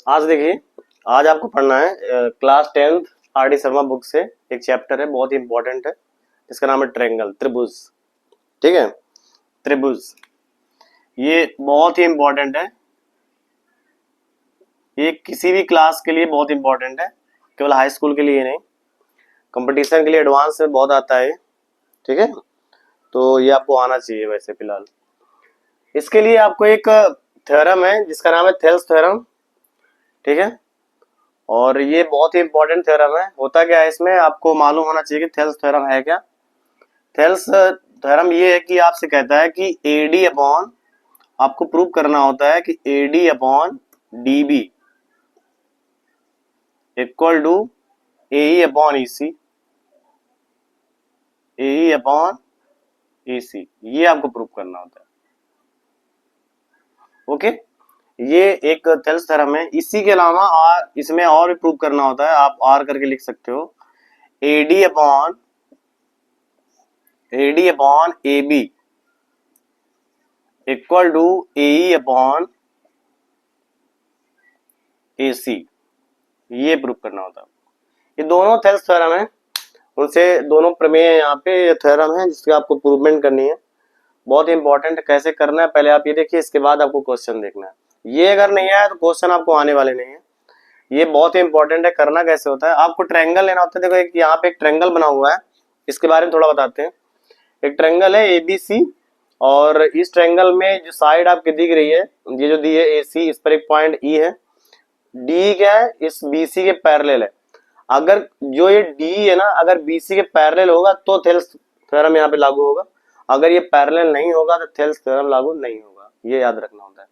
आज देखिए, आज आपको पढ़ना है class 10th R D Sharma book से एक चैप्टर है, बहुत ही इंपॉर्टेंट है, जिसका नाम है ट्रायंगल, त्रिभुज। ठीक है, त्रिभुज ये बहुत ही इंपॉर्टेंट है। ये किसी भी क्लास के लिए बहुत इंपॉर्टेंट है, केवल हाई स्कूल के लिए नहीं, कंपटीशन के लिए एडवांस में बहुत आता है। ठीक है, तो ये आपको आना चाहिए। वैसे फिलहाल इसके लिए आपको एक थ्योरम है जिसका नाम है थेल्स थ्योरम। ठीक है, और ये बहुत ही इंपॉर्टेंट थ्योरम है। होता क्या है, इसमें आपको मालूम होना चाहिए कि थेल्स थ्योरम है क्या। थेल्स थ्योरम ये है कि आपसे कहता है कि एडी अपॉन, आपको प्रूव करना होता है कि AD upon DB equal to AE upon EC, AE upon EC, ये आपको प्रूव करना होता है। ओके, ये एक थेल्स थ्योरम है। इसी के अलावा आर, इसमें और भी प्रूव करना होता है। आप आर करके लिख सकते हो, AD upon A B equal to AE upon A C, ये प्रूव करना होता है। ये दोनों थेल्स थ्योरम है, उनसे दोनों प्रमेय यहाँ पे थ्योरम है जिसकी आपको प्रूवमेंट करनी है। बहुत इंपॉर्टेंट है, कैसे करना है पहले आप ये देखिए, इसके बाद आपको क्वेश्चन देखना है। ये अगर नहीं आया तो क्वेश्चन आपको आने वाले नहीं है। ये बहुत ही इंपॉर्टेंट है। करना कैसे होता है, आपको ट्रायंगल लेना होता है। देखो, एक यहाँ पे एक ट्रायंगल बना हुआ है, इसके बारे में थोड़ा बताते हैं। एक ट्रायंगल है एबीसी, और इस ट्रायंगल में जो साइड आपकी दिख रही है, ये जो दी है एसी, इस पर एक पॉइंट ई है। डी क्या है, इस बीसी के पैरेलल है। अगर जो ये डी है ना, अगर बीसी के पैरेलल होगा तो थेल्स थ्योरम यहाँ पे लागू होगा। अगर ये पैरेलल नहीं होगा तो थेल्स थ्योरम लागू नहीं होगा, ये याद रखना होता है।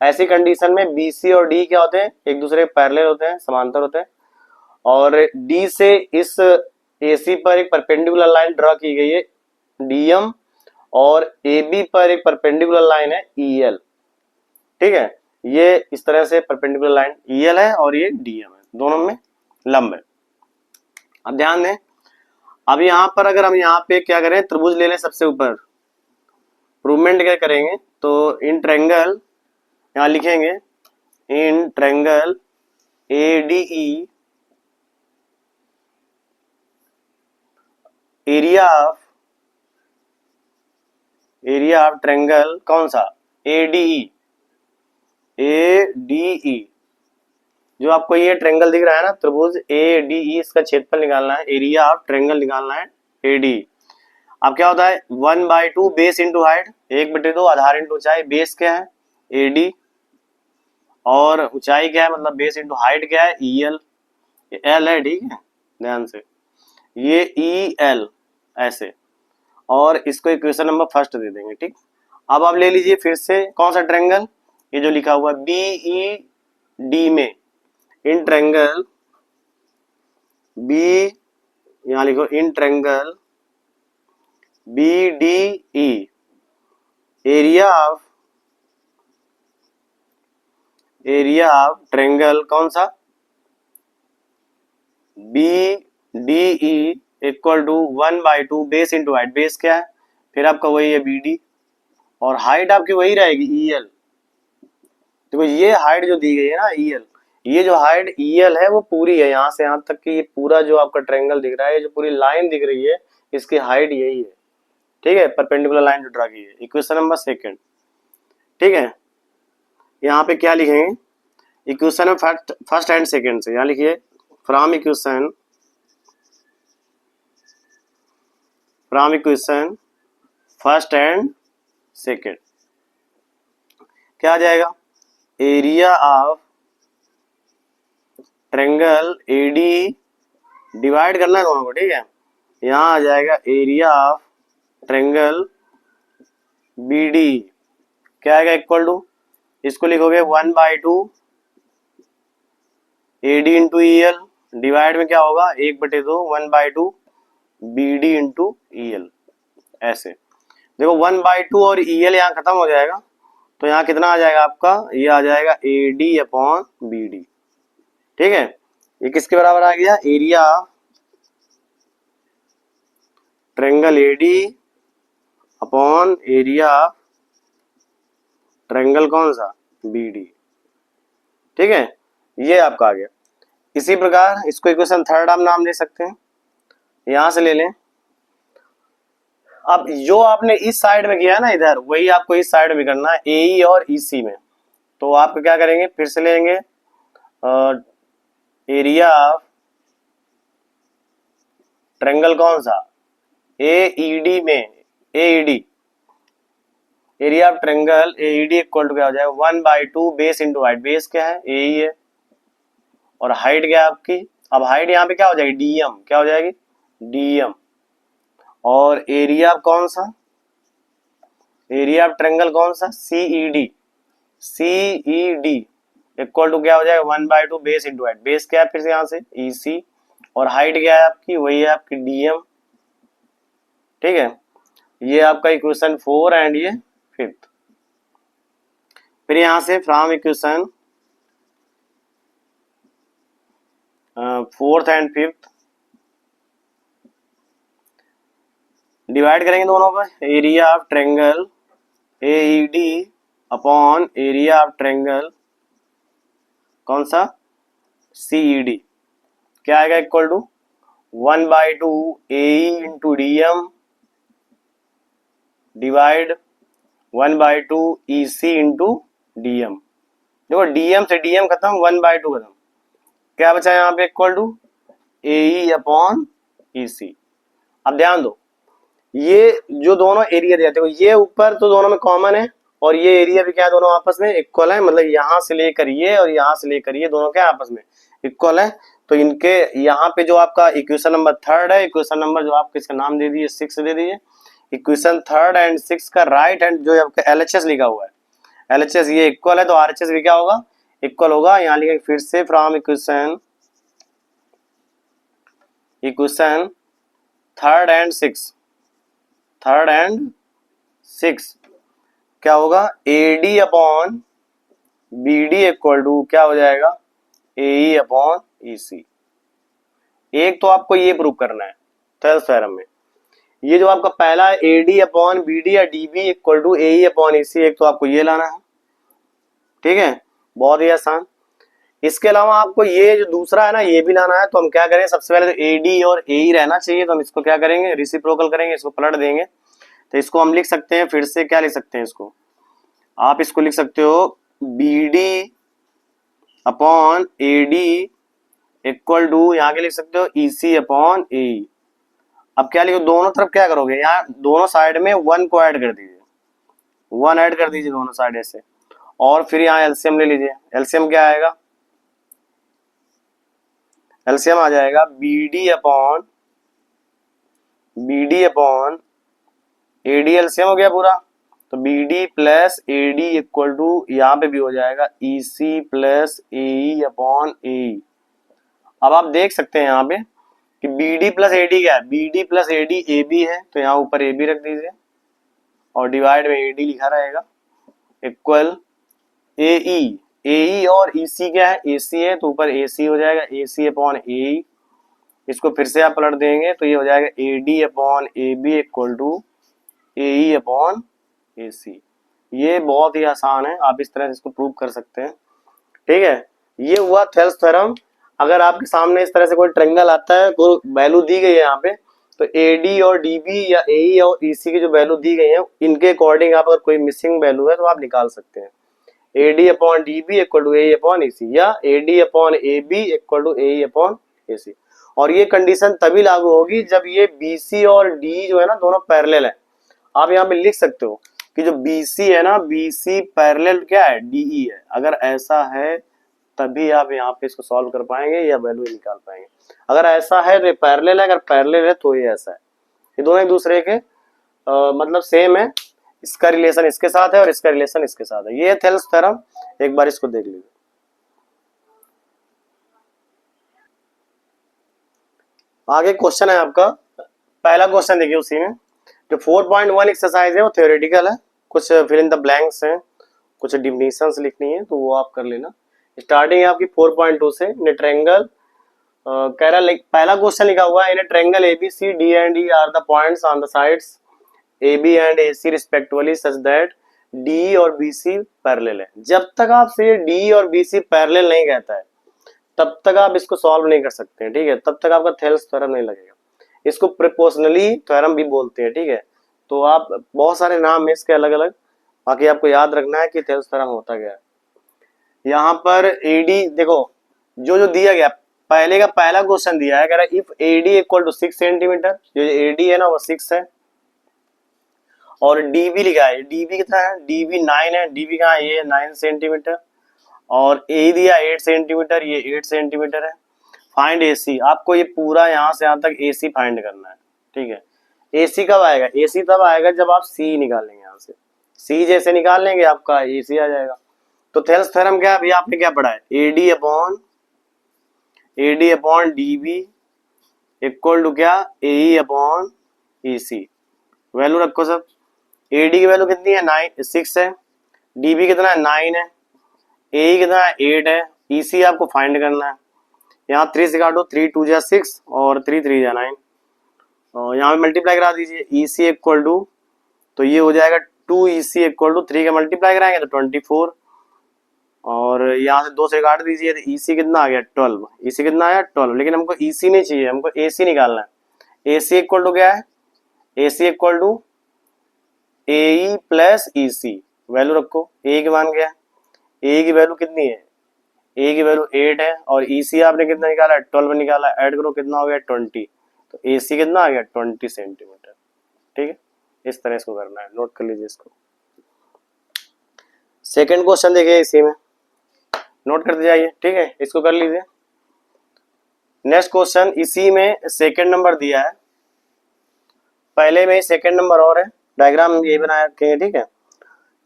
ऐसी कंडीशन में बीसी और डी क्या होते हैं, एक दूसरे के पैरेलल होते हैं, समांतर होते हैं। और डी से इस एसी पर एक परपेंडिकुलर लाइन ड्रॉ की गई है, डीएम, और ए बी पर एक परपेंडिकुलर लाइन है ईएल। ठीक है, ये इस तरह से परपेंडिकुलर लाइन ईएल है और ये डीएम है, दोनों में लंब है। अब ध्यान दें, अब यहाँ पर अगर हम यहाँ पे क्या करें, त्रिभुज ले लें सबसे ऊपर, प्रूवमेंट क्या करेंगे, तो इन ट्रायंगल यहाँ लिखेंगे, in triangle ADE area of triangle कौन सा, एडीई, एडीई, जो आपको ये ट्रायंगल दिख रहा है ना, त्रिभुज एडीई, इसका क्षेत्रफल निकालना है, एरिया ऑफ ट्रायंगल निकालना है एडीई। अब क्या होता है, 1/2 बेस इंटू हाइट, 1/2 आधार इंटू ऊंचाई। बेस क्या है, एडी, और ऊंचाई क्या है, मतलब बेस इंटू हाइट क्या है, ईएल, एल है। ठीक है, ध्यान से, ये ई एल ऐसे, और इसको इक्वेशन नंबर फर्स्ट दे देंगे। ठीक, अब आप ले लीजिए फिर से कौन सा ट्रायंगल, ये जो लिखा हुआ बी ई डी में, इन ट्रायंगल बी, यहाँ लिखो in triangle B D E, area of triangle कौन सा, B D E equal to 1/2 base into height. Base क्या है, फिर आपका वही है बी डी, और हाइट आपकी वही रहेगी ई एल। देखो, ये हाइट जो दी गई है ना ई एल, ये जो हाइट ई एल है वो पूरी है, यहाँ से यहाँ तक की ये पूरा जो आपका ट्रायंगल दिख रहा है, ये जो पूरी लाइन दिख रही है, इसकी हाइट यही है। ठीक है, परपेंडिकुलर लाइन जो ड्रा की है, इक्वेशन नंबर सेकंड। ठीक है, यहाँ पे क्या लिखेंगे, इक्वेशन में फर्स्ट एंड सेकंड से, यहाँ लिखिए from equation first and second, क्या आ जाएगा, area of triangle AD, divide करना है दोनों को। ठीक है, यहाँ आ जाएगा area of triangle B D, क्या आएगा, इक्वल टू, इसको लिखोगे 1/2 A D into E L, divide में क्या होगा, 1/2 1/2 B D into E L. ऐसे देखो, 1/2 और ई एल यहाँ खत्म हो जाएगा, तो यहाँ कितना आ जाएगा आपका, ये आ जाएगा A D upon B D. ठीक है, ये किसके बराबर आ गया, area triangle AD upon area triangle कौन सा, बी डी। ठीक है, ये आपका आ गया। इसी प्रकार इसको इक्वेशन थर्ड आप नाम दे सकते हैं, यहां से ले लें। अब जो आपने इस साइड में किया है ना इधर, वही आपको इस साइड में करना है, एई और ईसी में। तो आप क्या करेंगे, फिर से लेंगे एरिया ऑफ ट्रायंगल कौन सा, एईडी में, AED area of triangle AED equal to क्या हो जाएगा, 1/2 बेस इंटू हाइट। बेस क्या है, एई है, और हाइट क्या है आपकी, अब हाइट यहाँ पे क्या हो जाएगी, डीएम, क्या हो जाएगी, डीएम। और एरिया कौन सा, एरिया ऑफ ट्रायंगल कौन सा, सीईडी, सीईडी इक्वल टू क्या हो जाएगा, 1/2 बेस इंटू हाइट। बेस क्या है फिर से यहाँ से ईसी, और हाइट क्या है आपकी, वही है आपकी डीएम। ठीक है, ये आपका इक्वेशन 4 एंड ये 5th। फिर यहां से from equation 4th and 5th divide करेंगे दोनों पर, area of triangle AED upon area of triangle कौन सा, सीईडी, क्या आएगा, equal to 1/2 AE into DM divide 1/2 EC into DM. देखो डीएम से डीएम खत्म, 1/2 खत्म, क्या बचा यहाँ पे, equal to AE upon EC. अब ध्यान दो, ये जो दोनों एरिया दिए थे ये ऊपर तो दोनों में कॉमन है, और ये एरिया भी क्या है, दोनों आपस में इक्वल है, मतलब यहाँ से लेकर ये और यहाँ से लेकर ये दोनों क्या आपस में इक्वल है। तो इनके यहाँ पे जो आपका इक्वेशन नंबर थर्ड है, इक्वेशन नंबर जो आपके इसका नाम दे दिए 6 दे दिए, इक्वेशन थर्ड एंड 6 का राइट हैंड जो आपका एलएचएस लिखा हुआ है, एलएचएस ये इक्वल है, तो आरएचएस भी क्या होगा, इक्वल होगा। यहाँ लिखेंगे फिर से फ्रॉम इक्वेशन थर्ड एंड 6 क्या होगा, AD upon BD equal to क्या हो जाएगा, एई अपॉन ईसी। एक तो आपको ये प्रूव करना है थेल्स थ्योरम में, ये जो आपका पहला है एडी अपॉन बीडी या DB equal to AE upon EC, एक तो आपको ये लाना है। ठीक है, बहुत ही आसान। इसके अलावा आपको ये जो दूसरा है ना ये भी लाना है। तो हम क्या करें, सबसे पहले तो एडी और एई रहना चाहिए, तो हम इसको क्या करेंगे, रेसिप्रोकल करेंगे, इसको पलट देंगे। तो इसको हम लिख सकते हैं, फिर से क्या लिख सकते हैं इसको, आप इसको लिख सकते हो BD upon AD equal to यहाँ के लिख सकते हो ईसी अपॉन एई। अब क्या लिखो, दोनों तरफ क्या करोगे, यहाँ दोनों साइड में 1 को ऐड कर दीजिए, 1 ऐड कर दीजिए दोनों साइड ऐसे, और फिर यहाँ एलसीएम ले लीजिए। एलसीएम क्या आएगा, एलसीएम आ जाएगा बीडी अपॉन एडी, एलसीएम हो गया पूरा, तो BD plus AD equal to यहाँ पे भी हो जाएगा EC plus AE upon AE. अब आप देख सकते हैं यहाँ पे कि बीडी प्लस एडी क्या है, BD plus AD A B है, तो यहाँ ऊपर ए बी रख दीजिए, और डिवाइड में एडी लिखा रहेगा इक्वल एई, एई और ईसी क्या है, एसी है, तो ऊपर एसी हो जाएगा, एसी अपॉन एई। इसको फिर से आप पलट देंगे तो ये हो जाएगा AD upon A B equal to AE upon AC. ये बहुत ही आसान है, आप इस तरह से इसको प्रूव कर सकते हैं। ठीक है, ये हुआ थेल्स थ्योरम। अगर आपके सामने इस तरह से कोई ट्रायंगल आता है, कोई वैल्यू दी गई है यहाँ पे, तो एडी और डीबी या एई और ईसी की जो वैल्यू दी गई है, इनके अकॉर्डिंग आप अगर कोई मिसिंग वैल्यू है तो आप निकाल सकते हैं। AD upon DB equal to AE upon EC, या AD upon A B equal to AE upon AC. और ये कंडीशन तभी लागू होगी जब ये बीसी और डी जो है ना दोनों पैरेलल है। आप यहाँ पे लिख सकते हो कि जो बीसी है ना, बीसी पैरेलल क्या है, डीई है। अगर ऐसा है तभी आप यहाँ पे इसको सॉल्व कर पाएंगे या वैल्यू निकाल पाएंगे। अगर ऐसा है तो ये पैरेलल है, अगर पैरेलल है तो ये ऐसा है। ये दोनों एक दूसरे के मतलब सेम है, इसका रिलेशन इसके साथ है और इसका रिलेशन इसके साथ है। ये थेल्स थ्योरम, एक बार इसको देख लीजिए। आगे क्वेश्चन है आपका, पहला क्वेश्चन देखिए, उसी में जो 4.1 एक्सरसाइज है वो थ्योरेटिकल है, कुछ फिल इन द ब्लैंक्स हैं, कुछ डिफिनेशंस लिखनी है तो वो आप कर लेना। स्टार्टिंग है आपकी 4.2 से। इन ए ट्रायंगल कह रहा है, पहला क्वेश्चन लिखा हुआ है, in a triangle ABC D and E are the points on the sides AB and AC respectively such that D और BC पैरेलल है। जब तक आपसे ये D और BC पैरेलल नहीं कहता है तब तक आप इसको सॉल्व नहीं कर सकते हैं, ठीक है, तब तक आपका थेल्स थ्योरम नहीं लगेगा। इसको प्रिपोर्शनली थ्योरम भी बोलते हैं, ठीक है। तो आप बहुत सारे नाम है इसके अलग अलग, बाकी आपको याद रखना है कि थेल्स थ्योरम होता क्या है। यहाँ पर एडी देखो, जो जो दिया गया, पहले का पहला क्वेश्चन दिया है, कह रहा है if AD equal to 6 centimetre, जो एडी है ना वो 6 है, और डीबी लिखा है, डीबी कितना है, डीबी 9 है, डीबी कहाँ है, ये 9 सेंटीमीटर, और ए दिया 8 सेंटीमीटर, ये 8 सेंटीमीटर है। फाइंड एसी, आपको ये पूरा यहाँ से यहाँ तक एसी फाइंड करना है, ठीक है। एसी कब आएगा, एसी तब आएगा जब आप सी निकालेंगे, यहाँ से सी जैसे निकाल लेंगे आपका एसी आ जाएगा। तो थेल्स थ्योरम क्या है, अभी आपने क्या पढ़ा है, AD upon DB equal to क्या, एई अपॉन ईसी। वैल्यू रखो सब, एडी की वैल्यू कितनी है, 6 है, डीबी कितना है, 9 है, ए कितना है, 8 है, ईसी आपको फाइंड करना है। यहाँ 3 से काटो, 3 2 जा 6 और 3 3 जा 9, और यहाँ पे मल्टीप्लाई करा दीजिए, ईसी इक्वल टू, तो ये हो जाएगा 2 ईसी इक्वल टू 3 का मल्टीप्लाई कराएंगे तो 24, और यहाँ से 2 से काट दीजिए, तो ईसी कितना आ गया 12, ईसी कितना आया 12, लेकिन हमको ईसी नहीं चाहिए, हमको एसी निकालना है। एसी इक्वल टू क्या है, AC equal to A plus EC, value रखो, ए की मान क्या है, ए की वैल्यू कितनी है, ए की वैल्यू 8 है, और ईसी आपने कितना निकाला है, 12 निकाला, ऐड करो कितना हो गया 20, तो एसी कितना आ गया 20 सेंटीमीटर, ठीक है। इस तरह इसको करना है, नोट कर लीजिए इसको। सेकंड क्वेश्चन देखिए, इसी में नोट करते जाइए, ठीक है, इसको कर लीजिए। नेक्स्ट क्वेश्चन इसी में सेकंड नंबर दिया है, पहले में सेकंड नंबर और है, डायग्राम ये बनाया रखेंगे, ठीक है।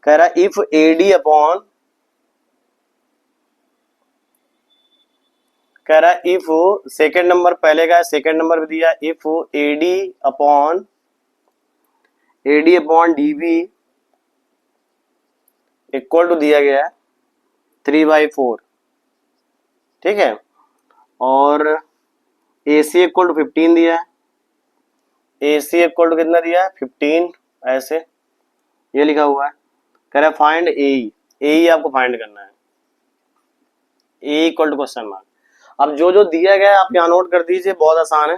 कह रहा है इफ एडी अपॉन, कह रहा है इफ, सेकंड नंबर पहले का है, सेकंड नंबर भी दिया, if AD upon DB equal to दिया गया है 3/4, ठीक है, और AC इक्वल टू 15 दिया है, AC इक्वल टू कितना दिया है 15, ऐसे ये लिखा हुआ है। कह रहा है फाइंड ए आपको फाइंड करना है, ए इक्वल टू क्वेश्चन मार्क। अब जो जो दिया गया है आप यहाँ नोट कर दीजिए, बहुत आसान है।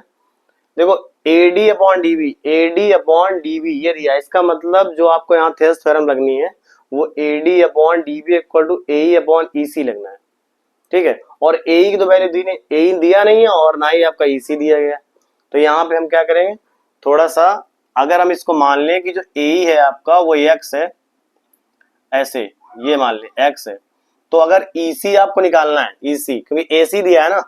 देखो AD upon DB, AD upon DB ये दिया है, इसका मतलब जो आपको यहाँ थेल्स थ्योरम लगनी है वो AD upon DB equal to A upon EC लगना है, ठीक है। और ए की तो वैल्यू दी नहीं, ए दिया नहीं है और ना ही आपका ईसी दिया गया, तो यहाँ पे हम क्या करेंगे, थोड़ा सा अगर हम इसको मान लें कि जो ए है आपका वो एक्स है, ऐसे ये मान लें एक्स है, तो अगर ईसी आपको निकालना है, ईसी क्योंकि एसी दिया है ना,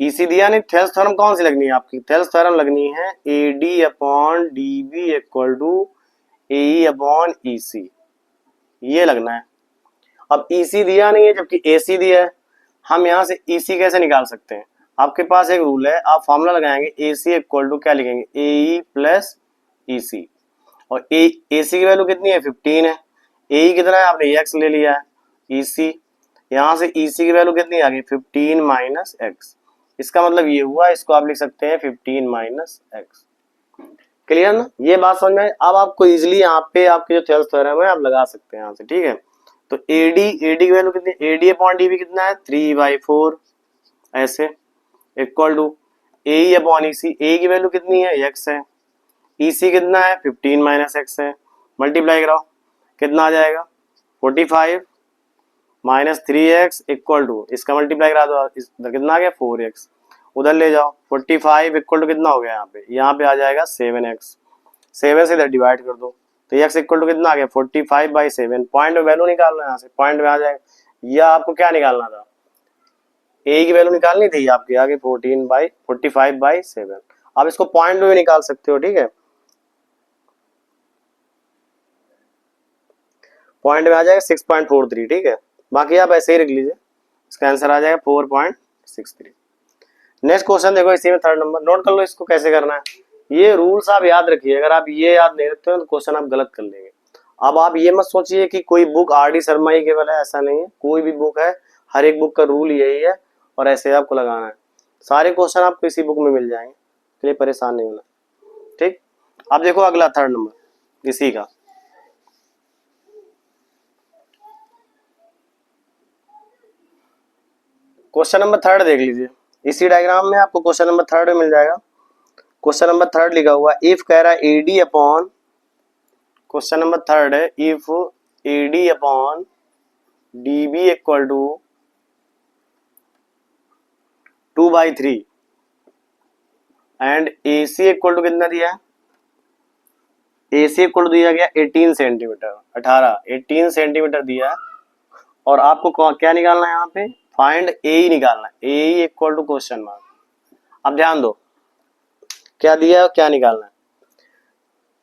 ईसी दिया नहीं, थेल्स थ्योरम कौन सी लगनी है आपकी, थेल्स थ्योरम लगनी है AD upon DB equal to A upon EC, ये लगना है। अब ईसी दिया नहीं है जबकि एसी दिया है, हम यहाँ से ईसी कैसे निकाल सकते हैं, आपके पास एक रूल है, आप फॉर्मूला लगाएंगे एसी इक्वल टू क्या लिखेंगे, ए प्लस ईसी, और एसी की वैल्यू कितनी है 15 है, ए कितना है आपने एक्स ले लिया है, ईसी यहाँ से ईसी की वैल्यू कितनी आ गई 15 माइनस एक्स, इसका मतलब ये हुआ, इसको आप लिख सकते हैं 15 माइनस एक्स। क्लियर ना, ये बात समझ में। अब आपको इजिली यहाँ पे आपके जो थेल्स थ्योरम है आप लगा सकते हैं यहाँ से, ठीक है। तो एडी की वैल्यू कितनी, एडी अपॉन डीबी कितना है 3/4, ऐसे equal to A upon EC, A की वैल्यू कितनी है एक्स है, ईसी कितना है 15 माइनस एक्स है, मल्टीप्लाई कराओ कितना आ जाएगा 45 माइनस 3x इक्वल टू, इसका मल्टीप्लाई करा दो, इधर कितना आ गया 4x, उधर ले जाओ 45 इक्वल टू कितना हो गया यहाँ पे आ जाएगा 7x, 7 से इधर डिवाइड कर दो, तो x इक्वल टू कितना आ गया 45/7, पॉइंट में वैल्यू निकालना है, यहाँ से पॉइंट में आ जाएगा, या आपको क्या निकालना था, a की वैल्यू निकालनी थी आपके आगे 45/7, आप इसको पॉइंट में भी निकाल सकते हो, ठीक है, पॉइंट में आ जाएगा 6.43, ठीक है, बाकी आप ऐसे ही रख लीजिए, इसका आंसर आ जाएगा 4.63। नेक्स्ट क्वेश्चन देखो इसी में थर्ड नंबर, नोट कर लो इसको कैसे करना है, ये रूल्स आप याद रखिए, अगर आप ये याद नहीं रखते हो तो क्वेश्चन आप गलत कर लेंगे। अब आप ये मत सोचिए कि कोई बुक RD शर्मा ही केवल है, ऐसा नहीं है, कोई भी बुक है, हर एक बुक का रूल यही है, और ऐसे आपको लगाना है, सारे क्वेश्चन आपको इसी बुक में मिल जाएंगे, इसलिए परेशान नहीं होना, ठीक। अब देखो अगला थर्ड नंबर इसी का, क्वेश्चन नंबर थर्ड देख लीजिए, इसी डायग्राम में आपको क्वेश्चन नंबर थर्ड मिल जाएगा। क्वेश्चन नंबर थर्ड लिखा हुआ इफ कह रहा है AD upon, question number third है if AD upon DB equal to 2/3 and AC equal to कितना दिया है, एसी इक्वल टू दिया गया 18 सेंटीमीटर, 18 सेंटीमीटर दिया है। और आपको क्या निकालना है यहाँ पे, फाइंड ए निकालना है, ए इक्वल टू क्वेश्चन मार्क। अब ध्यान दो क्या दिया है क्या निकालना है,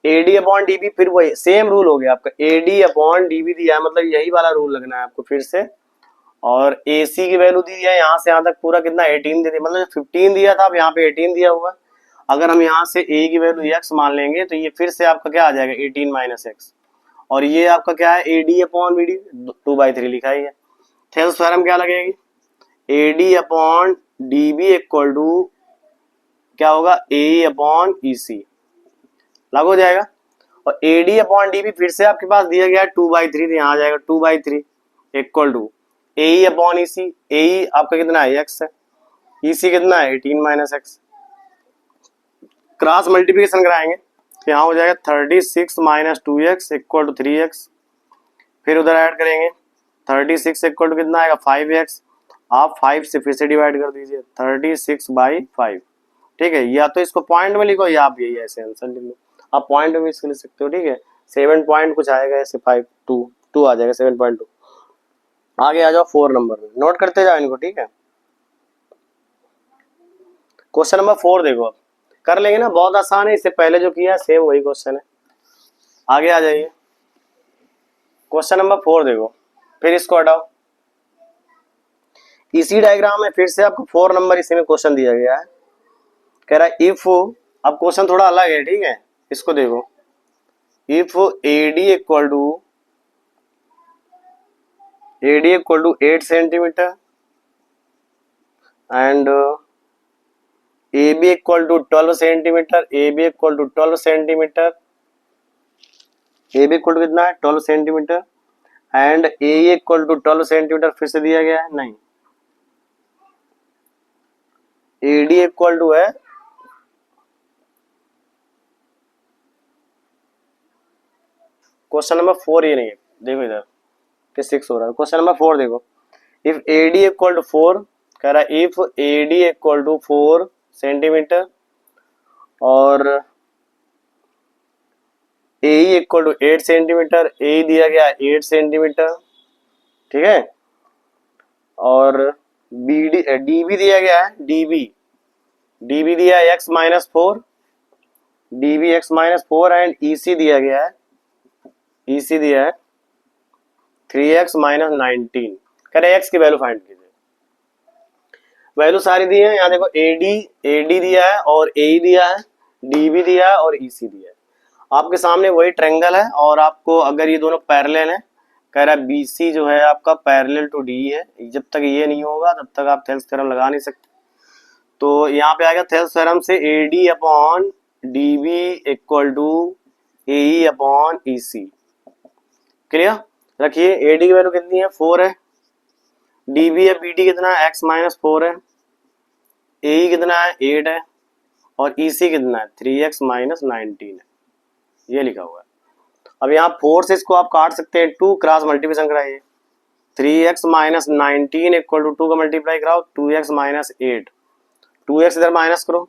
एडी अपॉन डीबी, फिर वही सेम रूल हो गया आपका, एडी अपॉन डीबी दिया है मतलब यही वाला रूल लगना है आपको फिर से। और एसी की वैल्यू दी है यहाँ से यहाँ तक पूरा कितना 18 दे दी, मतलब 15 दिया था, अब यहाँ पे 18 दिया हुआ। अगर हम यहाँ से ए की वैल्यू x मान लेंगे तो ये फिर से आपका क्या आ जाएगा 18 माइनस एक्स, और ये आपका क्या है एडी अपॉन बीडी 2/3 लिखा ही है। थेल्स थ्योरम क्या लगेगी, AD upon DB equal to क्या होगा ए अपॉन ईसी, लागू हो जाएगा। और एडी अपॉन डीबी फिर से आपके पास दिया गया है 2/3, तो यहाँ आ जाएगा 2/3 equal to A upon EC, A आपका कितना है एक्स है, ईसी कितना है 18 माइनस एक्स। क्रॉस मल्टीप्लिकेशन कराएंगे तो यहाँ हो जाएगा 36 minus 2x equal to 3x, फिर उधर ऐड करेंगे 36 इक्वल टू कितना आएगा 5x, आप 5 से फिर से डिवाइड कर दीजिए 36/5, ठीक है। या तो इसको पॉइंट में लिखो या आप यही ऐसे आंसर लिख लो, आप पॉइंट में भी इसको लिख सकते हो, ठीक है। 7 पॉइंट कुछ आएगा ऐसे 5 2 आ जाएगा 7.2। आगे आ जाओ 4 नंबर में, नोट करते जाओ इनको, ठीक है। क्वेश्चन नंबर 4 देखो, अब कर लेंगे ना, बहुत आसान है, इससे पहले जो किया सेम वही क्वेश्चन है। आगे आ जाइए, क्वेश्चन नंबर 4 देखो, फिर इसको हटाओ, इसी डायग्राम में फिर से आपको 4 नंबर इसी में क्वेश्चन दिया गया है। कह रहा है इफ, अब क्वेश्चन थोड़ा अलग है, ठीक है, इसको देखो, if AD equal to 8 centimetre and AB equal to 12 centimetre, AB equal to 12 centimetre, AB equal to कितना है 12 centimetre and AE equal to 12 centimetre, फिर से दिया गया है नहीं, AD इक्वल टू है क्वेश्चन नंबर 4, ये नहीं है, देखो इधर कि 6 हो रहा है। क्वेश्चन नंबर 4 देखो, इफ AD इक्वल टू 4, कह रहा है if AD equal to 4 centimetre और AE equal to 8 centimetre, AE दिया गया 8 सेंटीमीटर, ठीक है। और DB दिया गया है, DB दिया है x minus 4, DB x minus 4 and EC दिया गया है, EC दिया है 3x माइनस 19। कह रहे x की वैल्यू फाइंड कीजिए, वैल्यू सारी दी है, यहाँ देखो AD दिया है और AE दिया है, DB दिया है और EC दिया है। आपके सामने वही ट्रायंगल है, और आपको अगर ये दोनों पैरेलल है, कह रहा है BC जो है आपका पैरेलल टू DE है, जब तक ये नहीं होगा तब तक आप थेल्स थ्योरम लगा नहीं सकते। तो यहाँ पे आएगा थेल्स थ्योरम से AD upon DB equal to AE upon EC, clear. रखिए AD की वैल्यू कितनी है 4 है, DB है BD कितना है x माइनस 4 है, AE कितना है 8 है और EC कितना है 3x माइनस 19 है, ये लिखा हुआ है। अब यहाँ 4 से इसको आप काट सकते हैं, 2 क्रॉस मल्टीप्लिकेशन कराइए, 3x माइनस 19 इक्वल टू 2 का मल्टीप्लाई कराओ 2x माइनस 8, 2x इधर माइनस करो,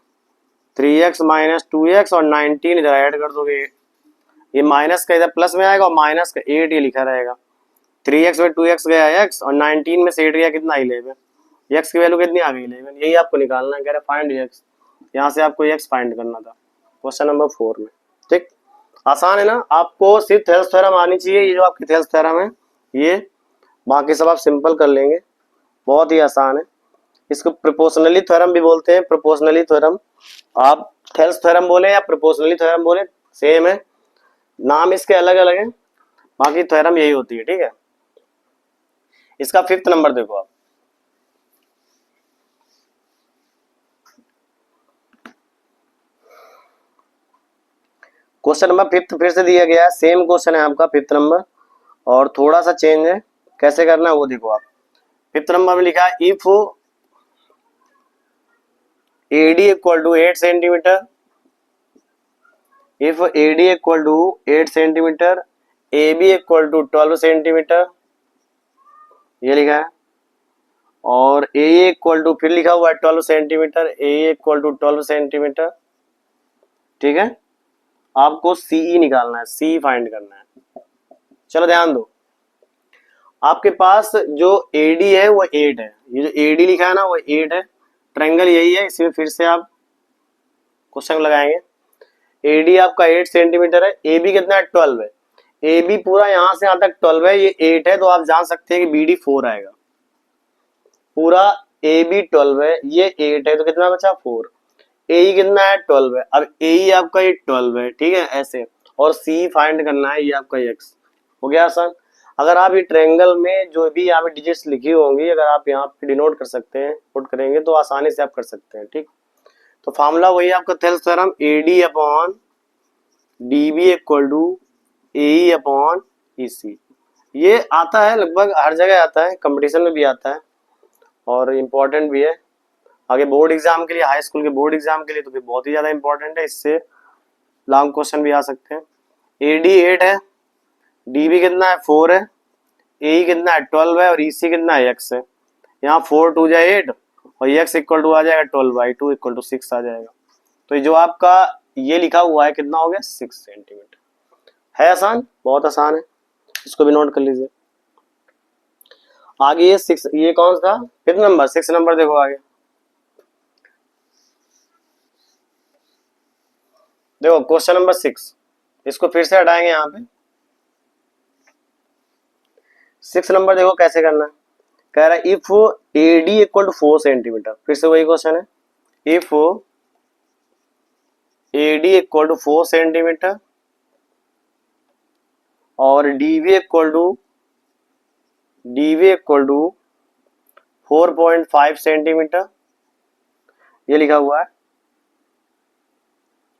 3x माइनस 2x और 19 इधर ऐड कर दोगे, ये माइनस का इधर प्लस में आएगा और माइनस का 8 ये लिखा रहेगा, 3x में 2x गया x और 19 में से 8 गया कितना 11, x की वैल्यू कितनी आ गई 11, यही आपको निकालना है। कह रहे फाइंड x, यहाँ से आपको x फाइंड करना था क्वेश्चन नंबर 4 में, ठीक। आसान है ना, आपको सिर्फ थेल्स थ्योरम आनी चाहिए, ये जो आपकी थेल्स थ्योरम है ये, बाकी सब आप सिंपल कर लेंगे, बहुत ही आसान है। इसको प्रोपोर्शनली थ्योरम भी बोलते हैं, प्रोपोर्शनली थ्योरम, आप थेल्स थ्योरम बोले या प्रोपोर्शनली थ्योरम बोले सेम है, नाम इसके अलग अलग है, बाकी थ्योरम यही होती है, ठीक है। इसका 5th नंबर देखो आप, क्वेश्चन नंबर 5th फिर से दिया गया है, सेम क्वेश्चन है आपका 5th नंबर, और थोड़ा सा चेंज है, कैसे करना है वो देखो आप। 5th नंबर में लिखा है if AD equal to 8 centimetre, if AD equal to 8 centimetre, AB equal to 12 centimetre, ये लिखा है, और AE इक्वल टू फिर लिखा हुआ है 12 centimetre, AE equal to 12 centimetre, ठीक है। आपको CE निकालना है, C फाइंड करना है। चलो ध्यान दो, आपके पास जो AD है वो 8 है, ये जो AD लिखा है ना वो 8 है, ट्रायंगल यही है, इसमें फिर से आप क्वेश्चन लगाएंगे। AD आपका 8 सेंटीमीटर है, AB कितना है 12 है, AB पूरा यहां से यहां तक 12 है, ये 8 है, तो आप जान सकते हैं कि BD 4 आएगा। पूरा AB 12 है, ये 8 है, तो कितना बचा 4। AE कितना है 12 है, अब AE आपका ये 12 है, ठीक है ऐसे, और C फाइंड करना है, ये आपका X हो गया आसान। अगर आप ये ट्रायंगल में जो भी यहाँ पे डिजिट्स लिखी होंगी, अगर आप यहाँ पे डिनोट कर सकते हैं, पुट करेंगे तो आसानी से आप कर सकते हैं, ठीक। तो फार्मूला वही आपका Thales theorem, AD upon DB equal to AE upon EC। ये आता है लगभग हर जगह आता है, कंपटीशन में भी आता है और इम्पोर्टेंट भी है आगे बोर्ड एग्जाम के लिए, हाई स्कूल के बोर्ड एग्जाम के लिए तो फिर बहुत ही ज्यादा इंपॉर्टेंट है, इससे लॉन्ग क्वेश्चन भी आ सकते हैं। AD 8 है, DB कितना है 4 है, AE कितना है 12 है, और EC कितना है X है। यहाँ 4 2 जाए 8 और X इक्वल टू आ जाएगा 12/2 इक्वल टू 6 आ जाएगा। तो ये जो आपका ये लिखा हुआ है कितना हो गया 6 सेंटीमीटर। है आसान, बहुत आसान है, इसको भी नोट कर लीजिए। आगे ये 6, ये कौन सा कितना नंबर 6 नंबर देखो आगे, देखो क्वेश्चन नंबर 6, इसको फिर से हटाएंगे यहाँ पे। 6 नंबर देखो कैसे करना है, कह रहा है if AD equal to 4 centimetre, फिर से वही क्वेश्चन है, if AD equal to 4 centimetre और DB इक्वल टू 4.5 सेंटीमीटर, ये लिखा हुआ है,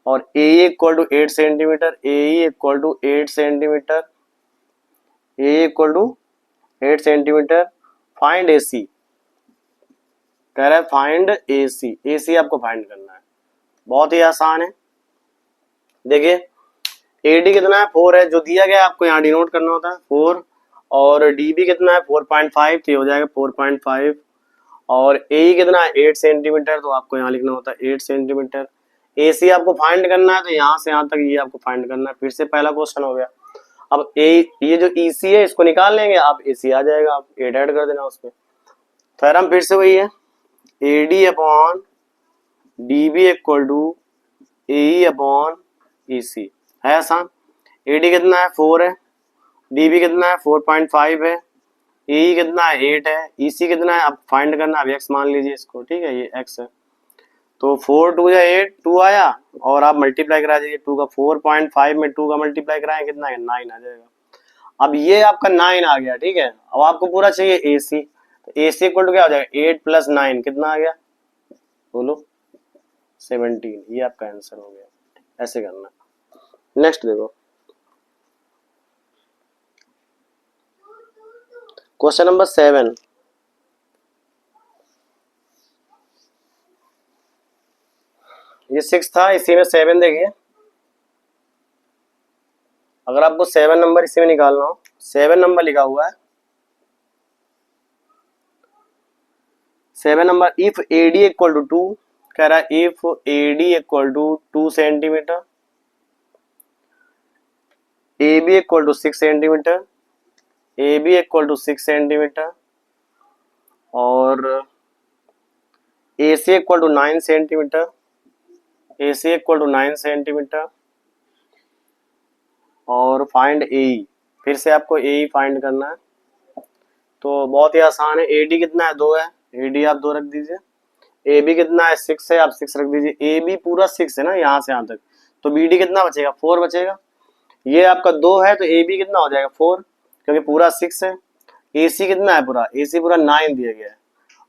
और AE equal to 8 centimetre, AE equal to 8 centimetre, AE equal to 8 centimetre, find AC, कह रहा है फाइंड AC, AC आपको फाइंड करना है, बहुत ही आसान है। देखिए AD कितना है 4 है, जो दिया गया है आपको यहाँ डिनोट करना होता है 4, और DB कितना है 4.5, तो ये हो जाएगा 4.5, और AE कितना है 8 सेंटीमीटर, तो आपको यहाँ लिखना होता है 8 सेंटीमीटर। AC आपको फाइंड करना है, तो यहाँ से यहाँ तक ये आपको फाइंड करना है, फिर से पहला क्वेश्चन हो गया। अब ये जो EC है इसको निकाल लेंगे आप, AC आ जाएगा, आप 8 ऐड कर देना उसमें। थ्योरम फिर से वही है, AD upon DB equal to AE upon EC, है आसान। AD कितना है 4 है, DB कितना है 4.5 है, AE कितना है 8 है, EC कितना है आप फाइंड करना, अब X मान लीजिए इसको, ठीक है ये X है। तो 4 2 या 8 2 आया, और आप मल्टीप्लाई करा दीजिए 2 का, 4.5 में 2 का मल्टीप्लाई कराएं कितना है 9 आ जाएगा। अब ये आपका 9 आ गया, ठीक है। अब आपको पूरा चाहिए AC, तो AC इक्वल टू क्या हो जाएगा 8 + 9 कितना आ गया बोलो 17, ये आपका आंसर हो गया। ऐसे करना। नेक्स्ट देखो क्वेश्चन नंबर 7, ये 6 था, इसी में 7 देखिए। अगर आपको 7 नंबर इसी में निकालना हो, 7 नंबर लिखा हुआ है, 7 number if AD equal to 2, कह रहा है if AD equal to 2 centimetre, AB equal to 6 centimetre, AB equal to 6 centimetre, और AC equal to 9 centimetre, AC equal to 9 centimetre, और फाइंड AE, फिर से आपको AE फाइंड करना है। तो बहुत ही आसान है, AD कितना है 2 है, AD आप 2 रख दीजिए, AB कितना है 6 है, आप 6 रख दीजिए, AB पूरा 6 है ना यहाँ से यहाँ तक, तो BD कितना बचेगा 4 बचेगा। ये आपका 2 है तो AB कितना हो जाएगा 4, क्योंकि पूरा 6 है। AC कितना है पूरा, AC पूरा 9 दिया गया है।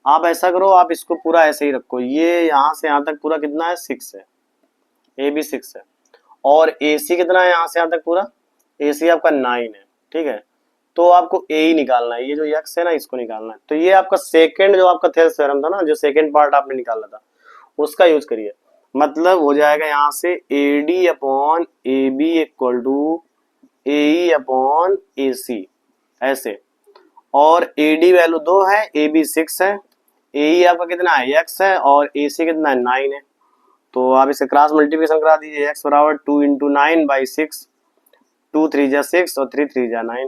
आप ऐसा करो, आप इसको पूरा ऐसे ही रखो, ये यहाँ से यहाँ तक पूरा कितना है 6 है, AB 6 है, और AC कितना है यहाँ से यहाँ तक पूरा, AC आपका 9 है, ठीक है। तो आपको AE निकालना है, ये जो X है ना इसको निकालना है। तो ये आपका सेकंड जो आपका थेल्स थ्योरम था ना, जो सेकंड पार्ट आपने निकाला था, उसका यूज करिए। मतलब हो जाएगा यहाँ से A D upon A B equal to A E upon A C, ऐसे। और ए डी वैल्यू 2 है, ए बी 6 है, ए ई आपका कितना है x है, और ए सी कितना है 9 है। तो आप इसे क्रॉस मल्टीप्लिकेशन करा दीजिए, x बराबर 2 इंटू 9 बाई 6, 2 3 जा 6 और 3 3 जा 9,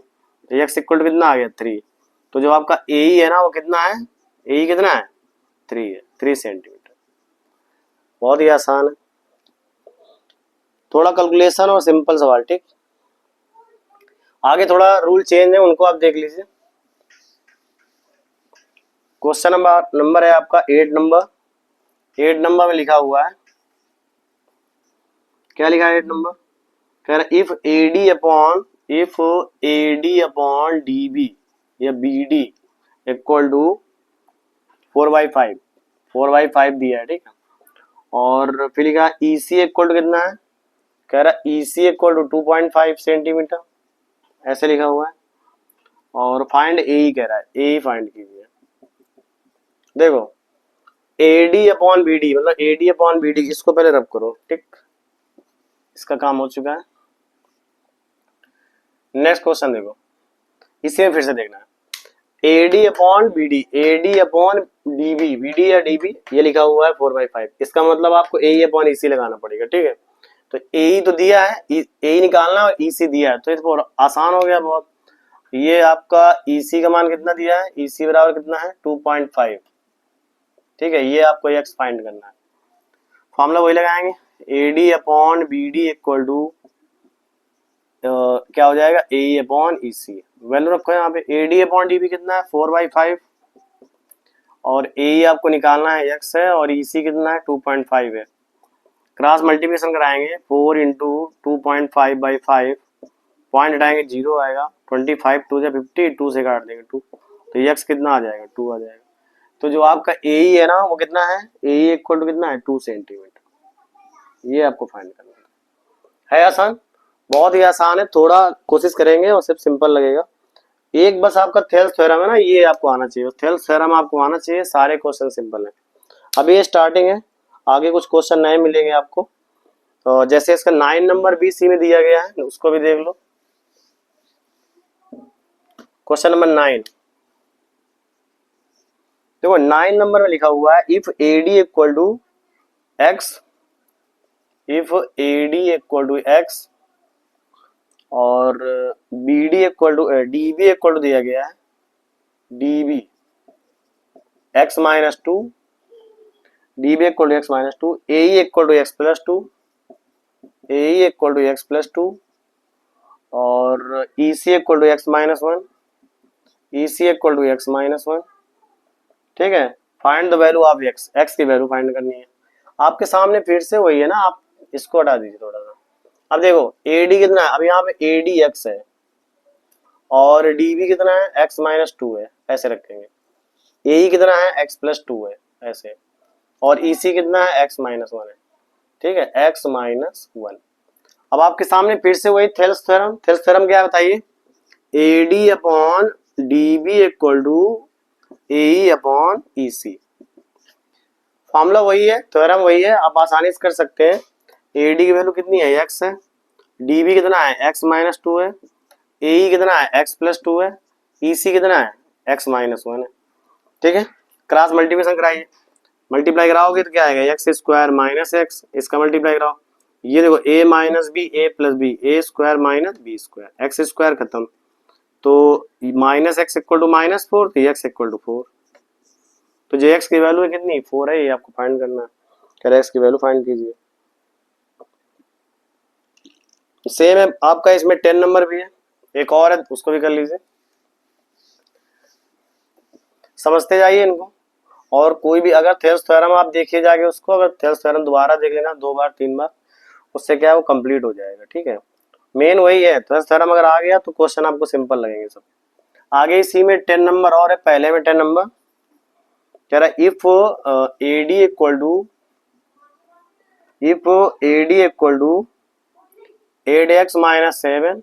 तो x इक्वल टू कितना आ गया 3। तो जो आपका ए ई है ना वो कितना है, ए ई कितना है 3 है, 3 सेंटीमीटर। बहुत ही आसान है, थोड़ा कैलकुलेशन और सिंपल सवाल, ठीक। आगे थोड़ा रूल चेंज है, उनको आप देख लीजिए। क्वेश्चन नंबर है आपका 8 नंबर में लिखा हुआ है, क्या लिखा है 8 नंबर, कह रहा if A D upon D B या बी डी इक्वल टू 4/5, 4/5 दिया है, ठीक है। और फिर लिखा ई सी इक्वल टू कितना है, कह रहा ई सी इक्वल टू 2.5 सेंटीमीटर, ऐसे लिखा हुआ है। और फाइंड ए ही कह रहा है, ए ही फाइंड कीजिए। देखो A D upon B D, मतलब A D upon B D, इसको पहले रब करो, ठीक, इसका काम हो चुका है। नेक्स्ट क्वेश्चन देखो, इसी में फिर से देखना है, A D upon B D, A D upon D B, B D या डी बी, ये लिखा हुआ है 4/5, इसका मतलब आपको ए अपॉन ई सी लगाना पड़ेगा, ठीक है। तो ए तो दिया है, ए निकालना और ई सी दिया है, तो ये तो आसान हो गया बहुत। ये आपका ई सी का मान कितना दिया है, ई सी बराबर कितना है 2.5, ठीक है। ये आपको एक्स फाइंड करना है, फॉर्मूला वही लगाएंगे, A D upon B D equal to क्या हो जाएगा ए अपॉन ई सी, वैल्यू रखो यहाँ पे, A D upon D B कितना है 4/5, और ए आपको निकालना है एक्स है, और ई सी कितना है 2.5 है। क्रॉस मल्टीप्लिकेशन कराएंगे, 4 इंटू 2.5/5, पॉइंट हटाएंगे 0 आएगा, 25 2 से 50, 2 से काट देंगे 2, तो एक्स कितना आ जाएगा 2 आ जाएगा। तो जो आपका ए ई है ना वो कितना है, ए इक्वल टू कितना है 2 सेंटीमीटर, ये आपको फाइंड करना है आसान, बहुत ही आसान है, थोड़ा कोशिश करेंगे और सिर्फ सिंपल लगेगा। एक बस आपका थेल्स थ्योरम है ना, ये आपको आना चाहिए, थेल्स थ्योरम आपको आना चाहिए, सारे क्वेश्चन सिंपल है। अभी ये स्टार्टिंग है, आगे कुछ क्वेश्चन नए मिलेंगे आपको। तो जैसे इसका 9 नंबर बी सी में दिया गया है, उसको भी देख लो। क्वेश्चन नंबर 9 देखो, 9 नंबर में लिखा हुआ है if A D equal to X, if A D equal to X और B D equal to D B equal to दिया गया है D B X minus 2, D B equal to X minus 2, A E equal to X plus 2, A E equal to X plus 2, और E C equal to X minus 1, E C equal to X minus 1, ठीक है। Find the value of x, x की value find करनी है। आपके सामने फिर से वही है ना, आप इसको हटा दीजिए थोड़ा सा। अब देखो ए डी कितना है, अब यहाँ पे ए डी एक्स है और डी बी कितना है एक्स माइनस 2 है, ऐसे रखेंगे। ए ई कितना है एक्स प्लस 2 है, ऐसे, और ई सी कितना है एक्स माइनस 1 है, ठीक है, एक्स माइनस 1। अब आपके सामने फिर से वही थेल्स थ्योरम, थेल्स थ्योरम क्या है बताइए, A D upon D B equal to A E upon E C, formula वही है, थ्योरम वही है, आप आसानी से कर सकते हैं। ए डी की वैल्यू कितनी है एक्स है, डी बी कितना है एक्स माइनस 2 है, ए ई कितना है एक्स प्लस 2 है, ई सी कितना है एक्स माइनस 1 है, ठीक है। क्रॉस मल्टीप्लिकेशन कराइए, मल्टीप्लाई कराओगे तो क्या आएगा एक्स स्क्वायर माइनस एक्स, इसका मल्टीप्लाई कराओ, ये देखो A minus B A plus B, A square minus B square, X square खत्म, तो minus X equal to minus 4, तो एक्स इक्वल टू 4, तो जो एक्स की वैल्यू है कितनी 4 है, ये आपको फाइंड करना है, कह रहे एक्स की वैल्यू फाइंड कीजिए। सेम है आपका, इसमें 10 नंबर भी है, एक और है उसको भी कर लीजिए, समझते जाइए इनको। और कोई भी अगर थेल्स थ्योरम आप देखिए जाके उसको, अगर थेल्स थ्योरम दोबारा देख लेना 2 बार 3 बार, उससे क्या है वो कंप्लीट हो जाएगा, ठीक है। मेन वही है, थेल्स थ्योरम अगर आ गया तो क्वेश्चन आपको सिंपल लगेंगे सब। आगे इसी में 10 नंबर और है, पहले में 10 नंबर कह रहा है if A D equal to 8x minus 7,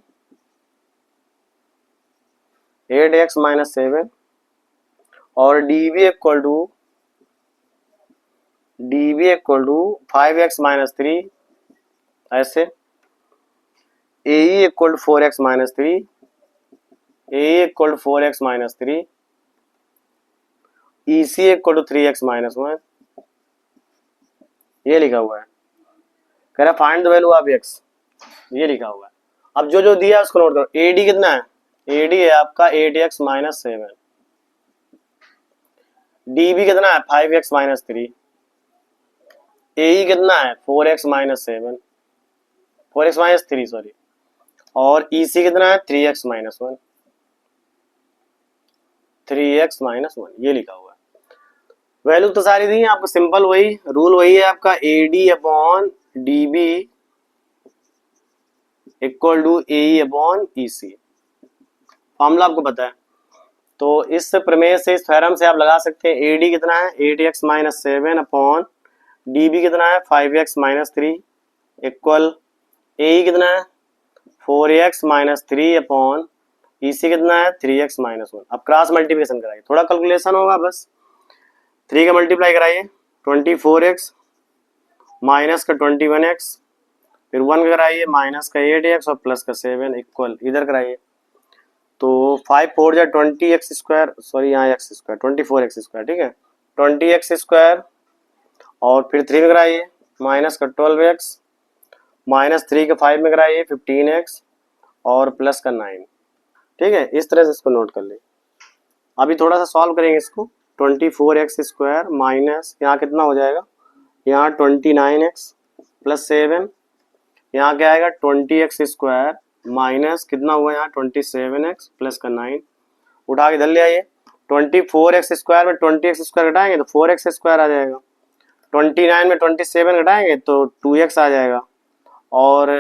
8x minus 7 और D B equal to D B equal to 5x-3 ऐसे, A E equal to 4x-3, A E equal to 4x-3, E C equal to 3x-1, ये लिखा हुआ है। कह रहा find the value of x, ये लिखा हुआ है। अब जो जो दिया है उसको नोट करो। ए डी कितना है? ए डी है आपका 8x-7, डी बी कितना है 5x-3, ए ई कितना है 4x-7, 4x-3 सॉरी, और ई सी कितना है 3x-1, 3x-1, ये लिखा हुआ है। वैल्यू तो सारी दी है आपको, सिंपल वही रूल वही है आपका, A D upon D B equal to A E upon E C, formula आपको पता है। तो इस प्रमेय से, इस थ्योरम से आप लगा सकते हैं ए डी कितना है 8x-7 अपॉन डी बी कितना है 5x-3 इक्वल ए ई कितना है 4x-3 अपॉन ई सी कितना है 3x-1। अब क्रॉस मल्टीप्लिकेशन कराइए, थोड़ा कैलकुलेशन होगा बस। 3 का मल्टीप्लाई कराइए 24x माइनस का 21x, फिर 1 कराइए माइनस का 8x और प्लस का 7 इक्वल इधर कराइए। तो 5 4 जा 20x स्क्वायर, सॉरी यहाँ x स्क्वायर 24x स्क्वायर, ठीक है 20x स्क्वायर, और फिर 3 में कराइए माइनस का 12x, माइनस 3 का 5 में कराइए 15x और प्लस का 9, ठीक है। इस तरह से इसको नोट कर ले। अभी थोड़ा सा सॉल्व करेंगे इसको। 24x स्क्वायर माइनस यहाँ कितना हो जाएगा, यहाँ 29x प्लस 7, यहाँ क्या आएगा 20x स्क्वायर माइनस कितना हुआ यहाँ 27x प्लस का 9, उठा के इधर ले आइए। 24x स्क्वायर में 20x स्क्वायर घटाएंगे तो 4x स्क्वायर आ जाएगा, 29 में 27 घटाएंगे तो 2x आ जाएगा, और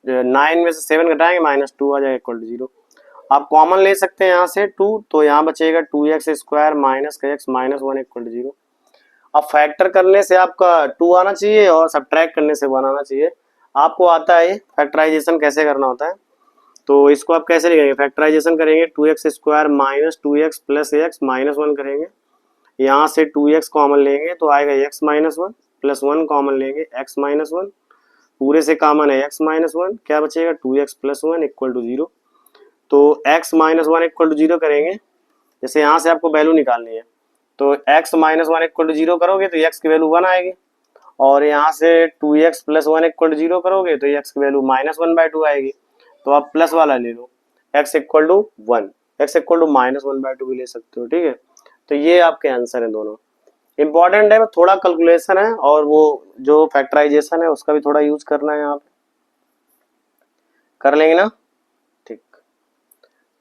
9 में से 7 घटाएंगे -2 आ जाएगा इक्वल टू 0। आप कॉमन ले सकते हैं यहाँ से 2, तो यहाँ बचेगा 2x स्क्वायर माइनस का x माइनस 1 इक्वल टू 0। अब फैक्टर करने से आपका 2 आना चाहिए और सब्ट्रैक्ट करने से 1 आना चाहिए। आपको आता है फैक्टराइजेशन कैसे करना होता है, तो इसको आप कैसे लिखेंगे, फैक्टराइजेशन करेंगे 2x square minus 2x plus x minus 1 करेंगे, यहाँ से 2x कॉमन लेंगे तो आएगा x माइनस 1 प्लस 1 कॉमन लेंगे x माइनस 1, पूरे से कॉमन है x माइनस 1, क्या बचेगा 2x प्लस 1 इक्वल टू 0। तो x माइनस 1 इक्वल टू 0 करेंगे, जैसे यहाँ से आपको वैल्यू निकालनी है तो x माइनस 1 इक्वल टू 0 करोगे तो x की वैल्यू 1 आएगी, और यहाँ से 2x प्लस 1 इक्वल टू 0 करोगे तो x की वैल्यू -1/2 आएगी। तो आप प्लस वाला ले लो, x equal to 1, x equal to -1/2 भी ले सकते हो, ठीक है। तो ये आपके आंसर है दोनों। इंपॉर्टेंट है, थोड़ा कैलकुलेशन है और वो जो फैक्टराइजेशन है उसका भी थोड़ा यूज करना है, यहाँ पे कर लेंगे ना, ठीक।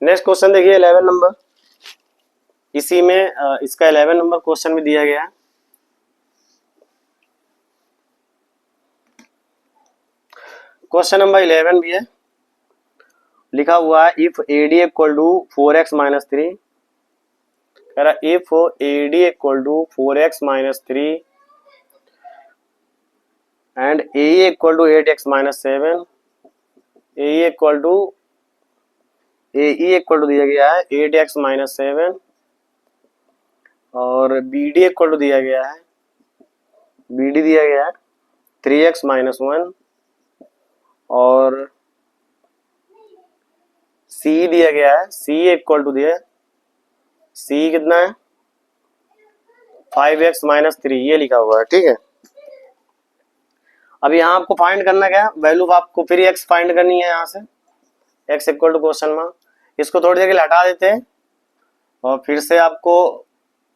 नेक्स्ट क्वेश्चन देखिए 11 नंबर, इसी में इसका 11 नंबर क्वेश्चन भी दिया गया है। क्वेश्चन नंबर 11 भी है, लिखा हुआ है if A D equal to 4x-3, कह रहा if A D equal to 4x-3 and A equal to 8x-7, A equal to दिया गया है 8x-7 और बी डी इक्वल टू दिया गया है, बी डी दिया गया है 3x-1 और सी दिया गया है, सी इक्वल टू दिया है, सी कितना है 5x-3, ये लिखा हुआ है, ठीक है। अब यहाँ आपको फाइंड करना क्या, वैल्यू आपको फिर x फाइंड करनी है, यहाँ से x इक्वल टू क्वेश्चन में, इसको थोड़ी देर के लिए हटा देते हैं और फिर से आपको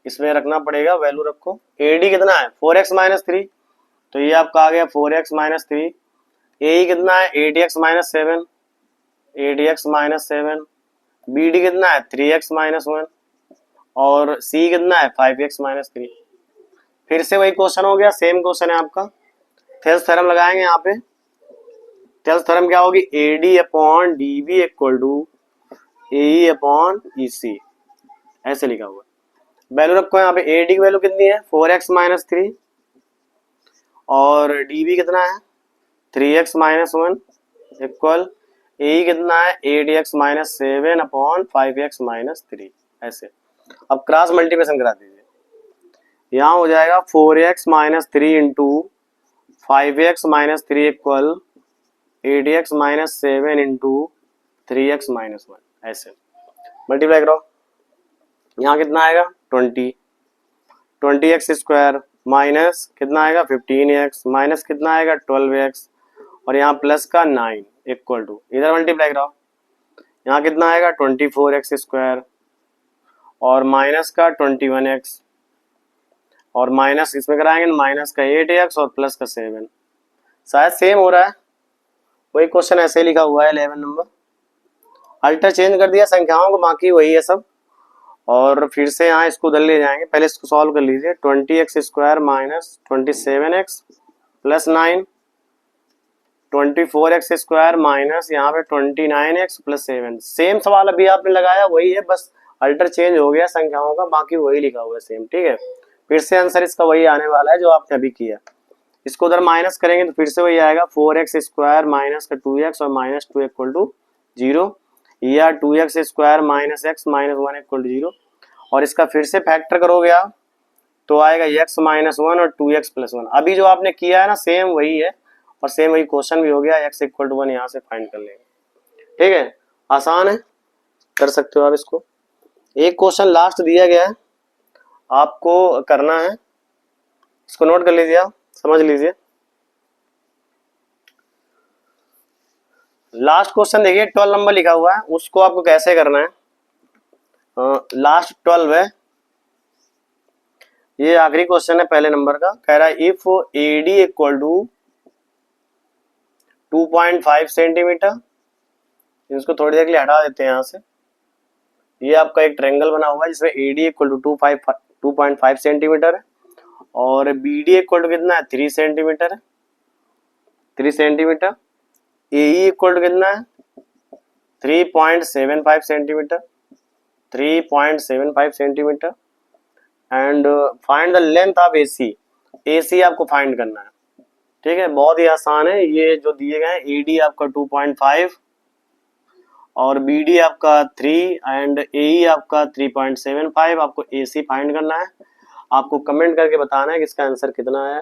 इसमें रखना पड़ेगा, वैल्यू रखो। ए डी कितना है 4x-3, तो ये आपका आ गया 4x-3, ए कितना है 8x-7, 8x-7, बी डी कितना है 3x-1 और सी कितना है 5x-3। फिर से वही क्वेश्चन हो गया, सेम क्वेश्चन है आपका। थेल्स थ्योरम लगाएंगे यहाँ पे, थेल्स थ्योरम क्या होगी, A D upon D B equal to A upon E C, ऐसे लिखा हुआ। वैल्यू रखो यहाँ पे, ए डी की वैल्यू कितनी है 4x-3 और डी बी कितना है 3x-1 इक्वल ए कितना है 8x-7 अपॉन 5x-3, ऐसे। अब क्रॉस मल्टीप्लिकेशन करा दीजिए, यहाँ हो जाएगा 4x minus 3 into 5x minus 3 equal 8x minus 7 into 3x minus 1, ऐसे मल्टीप्लाई करो। यहाँ कितना आएगा 20x स्क्वायर माइनस कितना आएगा 15x माइनस कितना आएगा 12x और यहाँ प्लस का 9 इक्वल टू, इधर मल्टीप्लाई कराओ, यहाँ कितना आएगा 24x स्क्वायर और माइनस का 21x और माइनस इसमें कराएंगे माइनस का 8x और प्लस का 7। शायद सेम हो रहा है, वही क्वेश्चन ऐसे लिखा हुआ है 11 नंबर, अल्टर चेंज कर दिया संख्याओं को, बाकी वही है सब। और फिर से यहाँ इसको उधर ले जाएंगे, पहले इसको सॉल्व कर लीजिए। 20x square minus 27x plus 9, 24x square minus यहाँ पे 29x प्लस 7। सेम सवाल अभी आपने लगाया वही है, बस अल्टर चेंज हो गया संख्याओं का, बाकी वही लिखा हुआ है सेम, ठीक है। फिर से आंसर इसका वही आने वाला है जो आपने अभी किया। इसको उधर माइनस करेंगे तो फिर से वही आएगा 4x स्क्वायर माइनस का 2x और माइनस 2 इक्वल टू 0, या 2x square minus x minus 1 equal to 0। और इसका फिर से फैक्टर करोगे आप तो आएगा x माइनस 1 और 2x प्लस 1। अभी जो आपने किया है ना सेम वही है और सेम वही क्वेश्चन भी हो गया, x इक्वल टू 1 यहाँ से फाइंड कर लेंगे, ठीक है। आसान है, कर सकते हो आप इसको। एक क्वेश्चन लास्ट दिया गया है, आपको करना है, इसको नोट कर लीजिए, आप समझ लीजिए। लास्ट क्वेश्चन देखिए 12 नंबर लिखा हुआ है, उसको आपको कैसे करना है। लास्ट 12 है, ये आखिरी क्वेश्चन है पहले नंबर का। कह रहा है if AD equal to 2.5 centimetre, इसको थोड़ी देर के लिए हटा देते हैं यहाँ से। ये आपका एक ट्रायंगल बना हुआ है जिसमें AD इक्वल टू 2.5 सेंटीमीटर है और BD इक्वल टू कितना है 3 सेंटीमीटर है, 3 सेंटीमीटर। AE इक्वल टू कितना है 3.75 centimetre, 3.75 centimetre. And find the length of AC आपको फाइंड करना है, ठीक है। बहुत ही आसान है, ये जो दिए गए हैं AD आपका 2.5 और BD आपका 3 एंड AE आपका 3.75, आपको AC फाइंड करना है। आपको कमेंट करके बताना है कि इसका आंसर कितना है,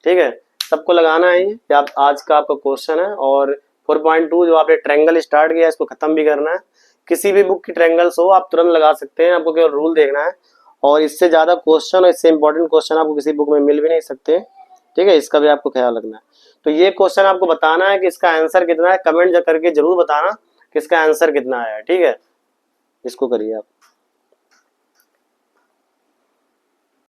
ठीक है। सबको लगाना है ये आप आज का आपका क्वेश्चन है। और 4.2 जो आपने ट्रायंगल स्टार्ट किया इसको खत्म भी करना है। किसी भी बुक की ट्रायंगल्स हो आप तुरंत लगा सकते हैं, आपको केवल रूल देखना है। और इससे ज्यादा क्वेश्चन और इससे इंपॉर्टेंट क्वेश्चन आपको किसी बुक में मिल भी नहीं सकते, ठीक है। इसका भी आपको ख्याल रखना है। तो ये क्वेश्चन आपको बताना है कि इसका आंसर कितना है, कमेंट करके जरूर बताना कि इसका आंसर कितना आया, ठीक है। इसको करिए आप।